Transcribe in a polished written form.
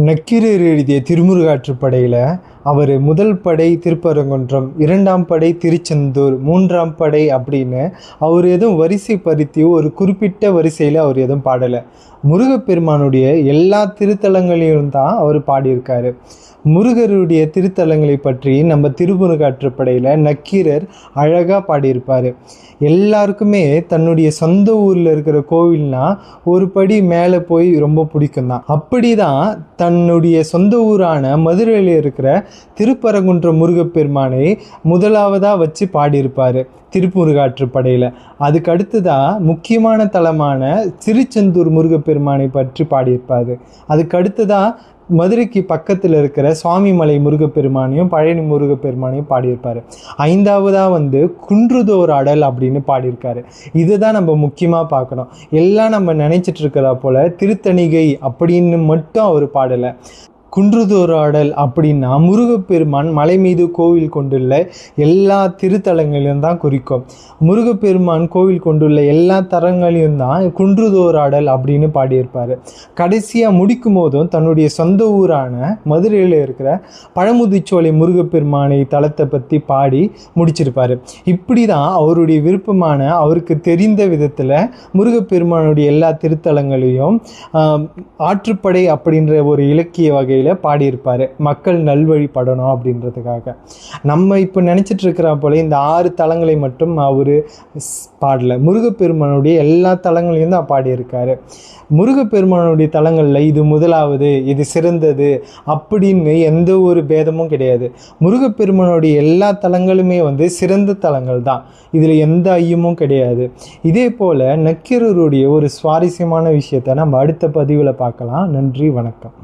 நக்கீரர் எழுதிய திருமுருகாற்றுப்படையில் அவர் முதல் படை திருப்பரங்குன்றம், இரண்டாம் படை திருச்செந்தூர், மூன்றாம் படை அப்படின்னு அவர் எதுவும் வரிசை பருத்தி ஒரு குறிப்பிட்ட வரிசையில் அவர் எதுவும் பாடலை. முருகப்பெருமானுடைய எல்லா திருத்தலங்களையும் தான் அவர் பாடியிருக்காரு. முருகருடைய திருத்தலங்களை பற்றி நம்ம திருமுருகாற்றுப்படையில் நக்கீரர் அழகாக பாடியிருப்பார். எல்லாருக்குமே தன்னுடைய சொந்த ஊரில் இருக்கிற கோவில்னா ஒரு படி மேலே போய் ரொம்ப பிடிக்கும் தான். அப்படி தான் தன்னுடைய சொந்த ஊரான மதுரையில் இருக்கிற திருப்பரங்குன்றம் முருகப்பெருமானை முதலாவதாக வச்சு பாடியிருப்பார் திருமுருகாற்றுப்படையில். அதுக்கு அடுத்ததாக முக்கியமான தலமான திருச்செந்தூர் முருகப்பெருமானை பற்றி பாடியிருப்பார். அதுக்கு அடுத்ததாக மதுரைக்கு பக்கத்தில் இருக்கிற சுவாமிமலை முருகப்பெருமானையும் பழனி முருகப்பெருமானையும் பாடியிருப்பார். ஐந்தாவதாக குன்றுதோர் அடல் அப்படின்னு பாடியிருக்காரு. இதுதான் நம்ம முக்கியமாக பார்க்கணும். எல்லாம் நம்ம நினைச்சிட்டு இருக்கிறா போல திருத்தணிகை அப்படின்னு மட்டும் அவர் பாடலை. குன்றுதோர் ஆடல் அப்படின்னா முருகப்பெருமான் மலை மீது கோவில் கொண்டுள்ள எல்லா திருத்தலங்களையும் தான் குறிக்கும். முருகப்பெருமான் கோவில் கொண்டுள்ள எல்லா தலங்களையும் தான் குன்றுதோர் ஆடல் அப்படின்னு பாடியிருப்பார். கடைசியாக முடிக்கும் போதும் தன்னுடைய சொந்த ஊரான மதுரையில் இருக்கிற பழமுதிர்ச்சோலை முருகப்பெருமானை தலத்தை பற்றி பாடி முடிச்சிருப்பார். இப்படி தான் அவருடைய விருப்பமான அவருக்கு தெரிந்த விதத்தில் முருகப்பெருமானுடைய எல்லா திருத்தலங்களையும் ஆற்றுப்படை அப்படின்ற ஒரு இலக்கிய வகை பாடியிருப்பார். மக்கள் நல்வழிப்படணும் அப்படின்றதுக்காக. நம்ம இப்போ நினைச்சிட்டு இருக்கிற போல இந்த 6 தலங்களை மட்டும் அவரு பாடல. முருகப்பெருமானுடைய எல்லா தலங்களையும் தான் பாடியிருக்காரு. முருகப்பெருமானுடைய தலங்களில் இது முதலாவது, இது சிறந்தது அப்படின்னு எந்த ஒரு பேதமும் கிடையாது. முருகப்பெருமானுடைய எல்லா தலங்களுமே சிறந்த தலங்கள் தான். இதில் எந்த ஐயமும் கிடையாது. இதே போல் நக்கீரருடைய ஒரு சுவாரஸ்யமான விஷயத்தை நம்ம அடுத்த பதிவில் பார்க்கலாம். நன்றி, வணக்கம்.